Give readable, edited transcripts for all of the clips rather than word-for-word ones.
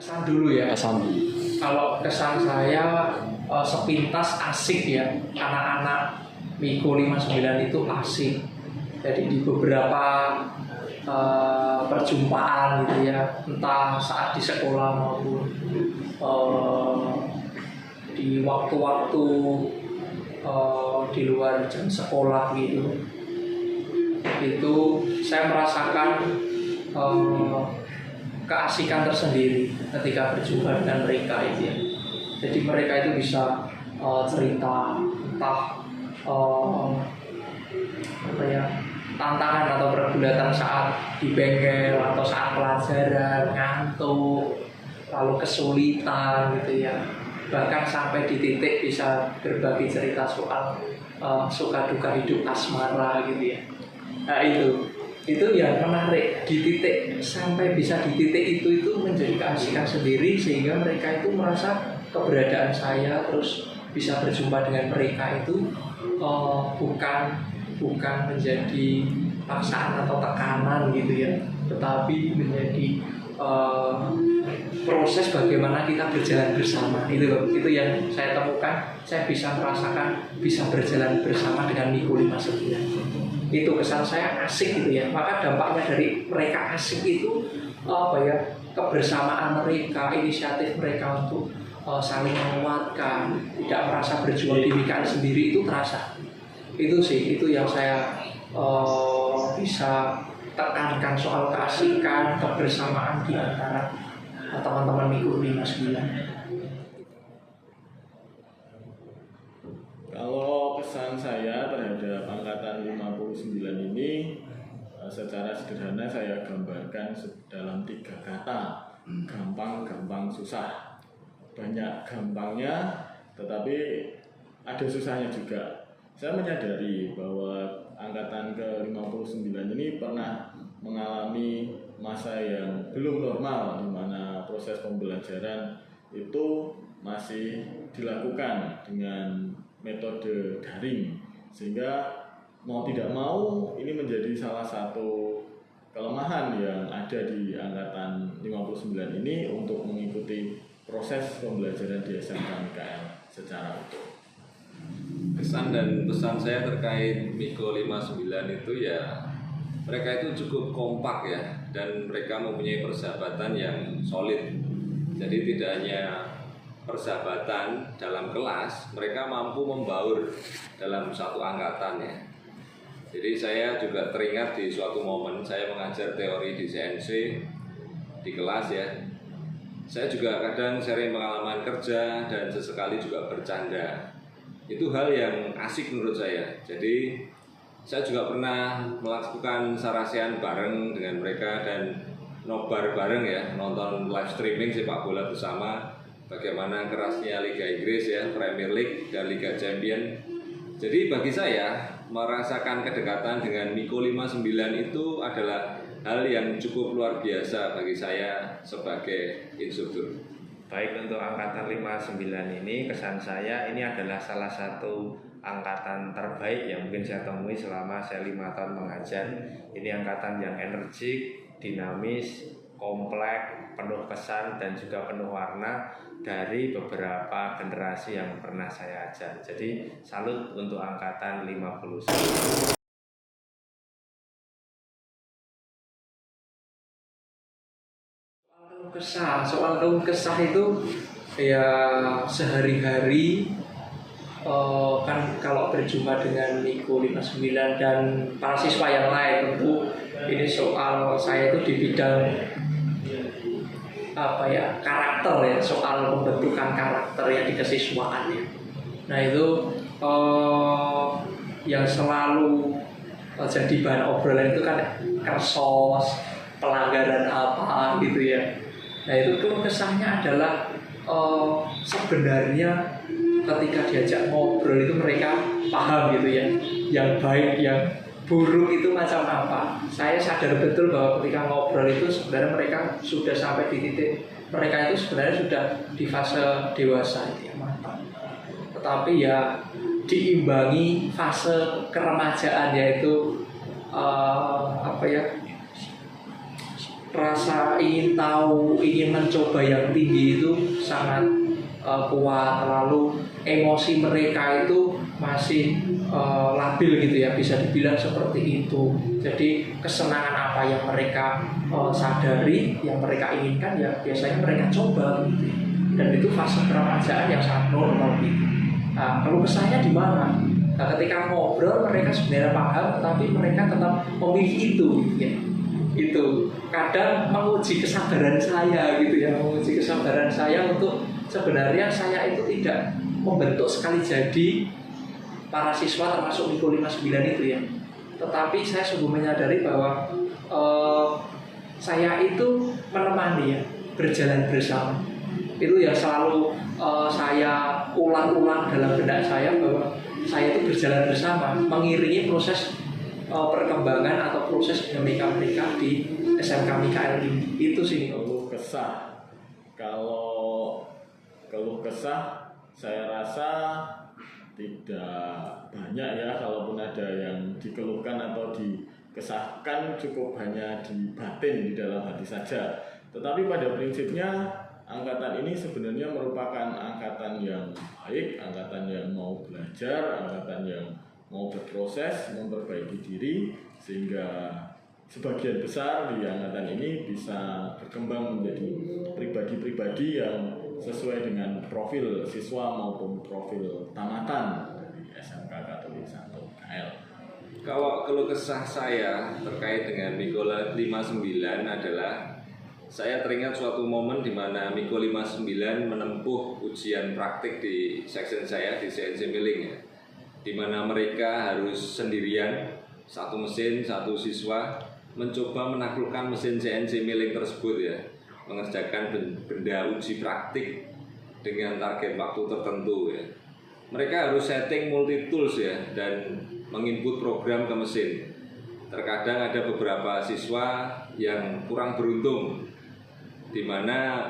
kesan dulu ya. Kesan. Kalau kesan saya sepintas asik ya, anak-anak Miko 59 itu asik. Jadi di beberapa perjumpaan gitu ya, entah saat di sekolah maupun di waktu-waktu di luar jam sekolah gitu, itu saya merasakan keasikan tersendiri ketika berjumpa dengan mereka itu ya. Jadi mereka itu bisa cerita entah apa ya, tantangan atau pergulatan saat di bengkel atau saat pelajaran, ngantuk, lalu kesulitan gitu ya. Bahkan sampai di titik bisa berbagi cerita soal suka duka hidup asmara gitu ya. Nah itu yang menarik, di titik sampai bisa di titik itu menjadi keasikan sendiri, sehingga mereka itu merasa keberadaan saya terus bisa berjumpa dengan mereka itu bukan menjadi paksaan atau tekanan gitu ya, tetapi menjadi proses bagaimana kita berjalan bersama. Itu yang saya temukan. Saya bisa merasakan bisa berjalan bersama dengan Miko 59. Itu kesan saya asik gitu ya. Maka dampaknya dari mereka asik itu kebersamaan mereka, inisiatif mereka untuk saling menguatkan, tidak merasa berjuang demikian sendiri, itu terasa. Itu yang saya bisa tekankan soal keasikan, kebersamaan di antara teman-teman Miko 59. Kalau kesan saya terhadap angkatan 59 ini, secara sederhana saya gambarkan dalam 3 kata: gampang, gampang, susah. Banyak gampangnya, tetapi ada susahnya juga. Saya menyadari bahwa angkatan ke-59 ini pernah mengalami masa yang belum normal, di mana proses pembelajaran itu masih dilakukan dengan metode daring, sehingga mau tidak mau ini menjadi salah satu kelemahan yang ada di angkatan 59 ini untuk mengikuti proses pembelajaran di SMK MKL secara utuh. Kesan dan pesan saya terkait Miko 59 itu ya, mereka itu cukup kompak ya, dan mereka mempunyai persahabatan yang solid. Jadi tidak hanya persahabatan dalam kelas, mereka mampu membaur dalam satu angkatan ya. Jadi saya juga teringat di suatu momen saya mengajar teori di CNC di kelas ya. Saya juga kadang sharing pengalaman kerja dan sesekali juga bercanda. Itu hal yang asik menurut saya. Jadi saya juga pernah melakukan sarasehan bareng dengan mereka dan nobar bareng ya, nonton live streaming sepak bola bersama, bagaimana kerasnya Liga Inggris ya, Premier League dan Liga Champion. Jadi bagi saya merasakan kedekatan dengan Miko 59 itu adalah hal yang cukup luar biasa bagi saya sebagai instruktur. Baik, untuk angkatan 59 ini, kesan saya ini adalah salah satu angkatan terbaik yang mungkin saya temui selama saya 5 tahun mengajar. Ini angkatan yang energik, dinamis, kompleks, penuh kesan dan juga penuh warna dari beberapa generasi yang pernah saya ajar. Jadi salut untuk angkatan 59. Soal keluh kesah itu ya sehari-hari kan kalau berjumpa dengan Miko 59 dan para siswa yang lain, tentu ini soal saya itu di bidang karakter ya, soal pembentukan karakter ya di kesiswaan ya. Nah itu yang selalu jadi bahan obrolan itu kan kersos, pelanggaran apa gitu ya. Nah itu keluh kesahnya adalah sebenarnya ketika diajak ngobrol itu mereka paham gitu ya, yang baik, yang buruk itu macam apa. Saya sadar betul bahwa ketika ngobrol itu sebenarnya mereka sudah sampai di titik, mereka itu sebenarnya sudah di fase dewasa itu ya, matang. Tetapi ya diimbangi fase keremajaan, yaitu rasa ingin tahu, ingin mencoba yang tinggi itu sangat kuat. Lalu emosi mereka itu masih labil gitu ya, bisa dibilang seperti itu. Jadi kesenangan apa yang mereka sadari, yang mereka inginkan ya biasanya mereka coba gitu. Dan itu fase peremajaan yang sangat normal gitu. Nah, kalau kesahnya di mana? Nah, ketika ngobrol mereka sebenarnya paham, tetapi mereka tetap memilih itu gitu ya. Itu kadang menguji kesabaran saya gitu ya, menguji kesabaran saya untuk sebenarnya saya itu tidak membentuk sekali jadi para siswa termasuk Miko 59 itu ya. Tetapi saya sungguh menyadari bahwa saya itu menemani ya, berjalan bersama. Itu yang selalu saya ulang-ulang dalam benak saya, bahwa saya itu berjalan bersama, mengiringi proses perkembangan atau proses dinamika mereka di SMK Mikael ini. Itu sih. Keluh kesah. Kalau keluh kesah, saya rasa tidak banyak ya. Kalaupun ada yang dikeluhkan atau dikesahkan, cukup hanya di batin, di dalam hati saja. Tetapi pada prinsipnya angkatan ini sebenarnya merupakan angkatan yang baik, angkatan yang mau belajar, angkatan yang mau berproses, memperbaiki diri, sehingga sebagian besar di angkatan ini bisa berkembang menjadi pribadi-pribadi yang sesuai dengan profil siswa maupun profil tamatan dari SMK Katolik 1 KL. Kalau keluh kesah saya terkait dengan Miko 59 adalah saya teringat suatu momen di mana Miko 59 menempuh ujian praktik di section saya di CNC Milling ya, di mana mereka harus sendirian, satu mesin, satu siswa mencoba menaklukkan mesin CNC Milling tersebut ya, mengerjakan benda uji praktik dengan target waktu tertentu ya. Mereka harus setting multi tools ya dan menginput program ke mesin. Terkadang ada beberapa siswa yang kurang beruntung, di mana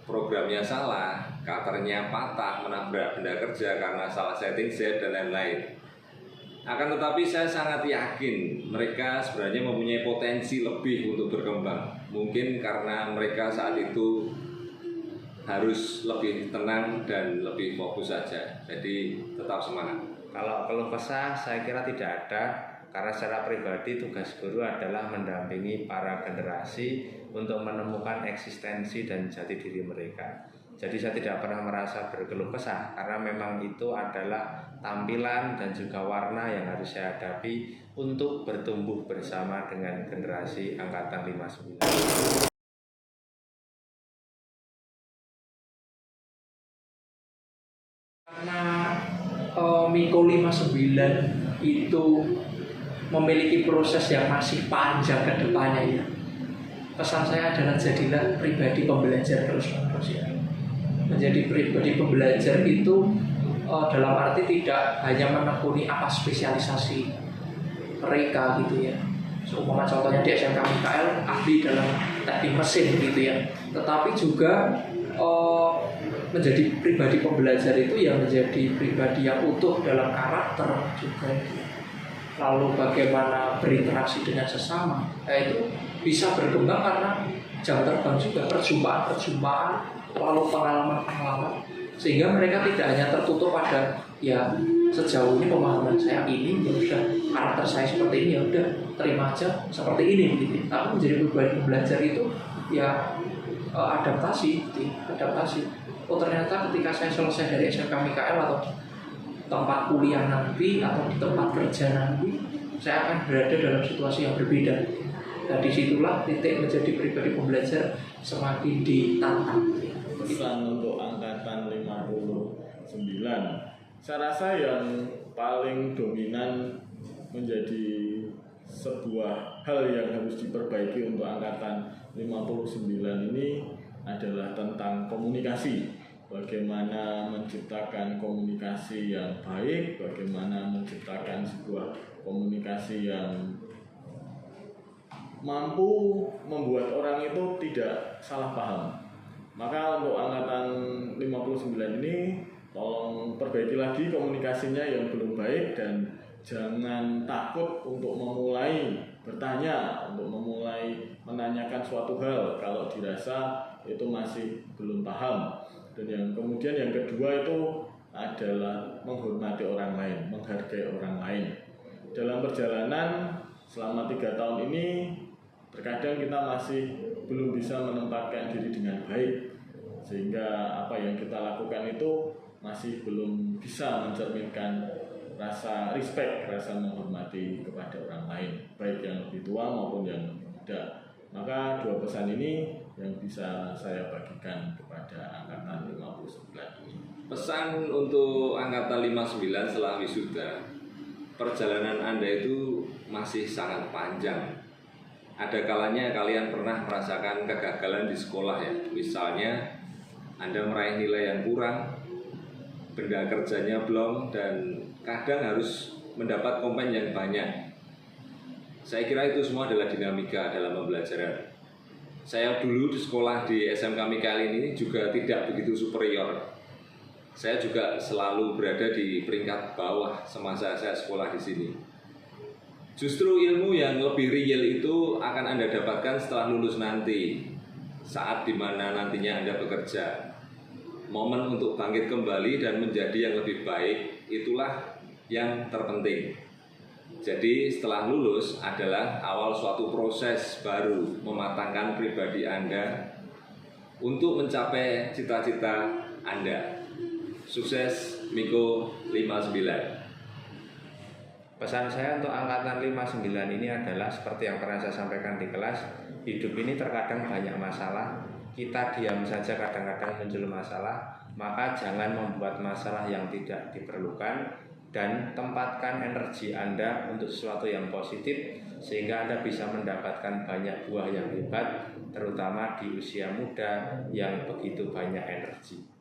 programnya salah, cutternya patah, menabrak benda kerja karena salah setting set dan lain-lain. Akan tetapi saya sangat yakin mereka sebenarnya mempunyai potensi lebih untuk berkembang. Mungkin karena mereka saat itu harus lebih tenang dan lebih fokus saja. Jadi tetap semangat. Kalau keluh kesah saya kira tidak ada, karena secara pribadi tugas guru adalah mendampingi para generasi untuk menemukan eksistensi dan jati diri mereka. Jadi saya tidak pernah merasa berkeluh kesah, karena memang itu adalah tampilan dan juga warna yang harus saya hadapi untuk bertumbuh bersama dengan generasi angkatan 59. Karena Miko 59 itu memiliki proses yang masih panjang ke depannya ya. Pesan saya adalah jadilah pribadi pembelajar terus-menerus ya. Menjadi pribadi pembelajar itu dalam arti tidak hanya menekuni apa spesialisasi mereka gitu ya. Seumpama contohnya di SMK Mikael ahli dalam teknik mesin gitu ya. Tetapi juga menjadi pribadi pembelajar itu ya menjadi pribadi yang utuh dalam karakter juga. Lalu bagaimana berinteraksi dengan sesama, itu bisa berkembang karena jam terbang juga, perjumpaan, lalu pengalaman, sehingga mereka tidak hanya tertutup pada ya sejauh ini pemahaman saya ini, ya udah karakter saya seperti ini, ya udah terima aja seperti ini gitu. Tapi menjadi pribadi pembelajar itu ya adaptasi. Oh ternyata ketika saya selesai dari SMK Mikael atau tempat kuliah nanti atau di tempat kerja nanti, saya akan berada dalam situasi yang berbeda. Nah disitulah titik menjadi pribadi pembelajar semakin ditantang. Pesan untuk angkatan 59, saya rasa yang paling dominan menjadi sebuah hal yang harus diperbaiki untuk angkatan 59 ini adalah tentang komunikasi. Bagaimana menciptakan komunikasi yang baik, bagaimana menciptakan sebuah komunikasi yang mampu membuat orang itu tidak salah paham. Maka untuk angkatan 59 ini tolong perbaiki lagi komunikasinya yang belum baik, dan jangan takut untuk memulai bertanya, untuk memulai menanyakan suatu hal kalau dirasa itu masih belum paham. Dan yang kemudian yang kedua itu adalah menghormati orang lain, menghargai orang lain. Dalam perjalanan selama 3 tahun ini, terkadang kita masih belum bisa menempatkan diri dengan baik, sehingga apa yang kita lakukan itu masih belum bisa mencerminkan rasa respect, rasa menghormati kepada orang lain, baik yang lebih tua maupun yang muda. Maka 2 pesan ini yang bisa saya bagikan kepada angkatan 59 ini. Pesan untuk angkatan 59 setelah wisuda, perjalanan Anda itu masih sangat panjang. Ada kalanya kalian pernah merasakan kegagalan di sekolah ya. Misalnya Anda meraih nilai yang kurang, benda kerjanya belum, dan kadang harus mendapat komen yang banyak. Saya kira itu semua adalah dinamika dalam pembelajaran. Saya dulu di sekolah di SMK Mikael ini juga tidak begitu superior. Saya juga selalu berada di peringkat bawah semasa saya sekolah di sini. Justru ilmu yang lebih real itu akan Anda dapatkan setelah lulus nanti, saat dimana nantinya Anda bekerja. Momen untuk bangkit kembali dan menjadi yang lebih baik, itulah yang terpenting. Jadi setelah lulus adalah awal suatu proses baru mematangkan pribadi Anda untuk mencapai cita-cita Anda. Sukses Miko 59. Pesan saya untuk angkatan 59 ini adalah seperti yang pernah saya sampaikan di kelas, hidup ini terkadang banyak masalah, kita diam saja kadang-kadang muncul masalah, maka jangan membuat masalah yang tidak diperlukan dan tempatkan energi Anda untuk sesuatu yang positif sehingga Anda bisa mendapatkan banyak buah yang hebat, terutama di usia muda yang begitu banyak energi.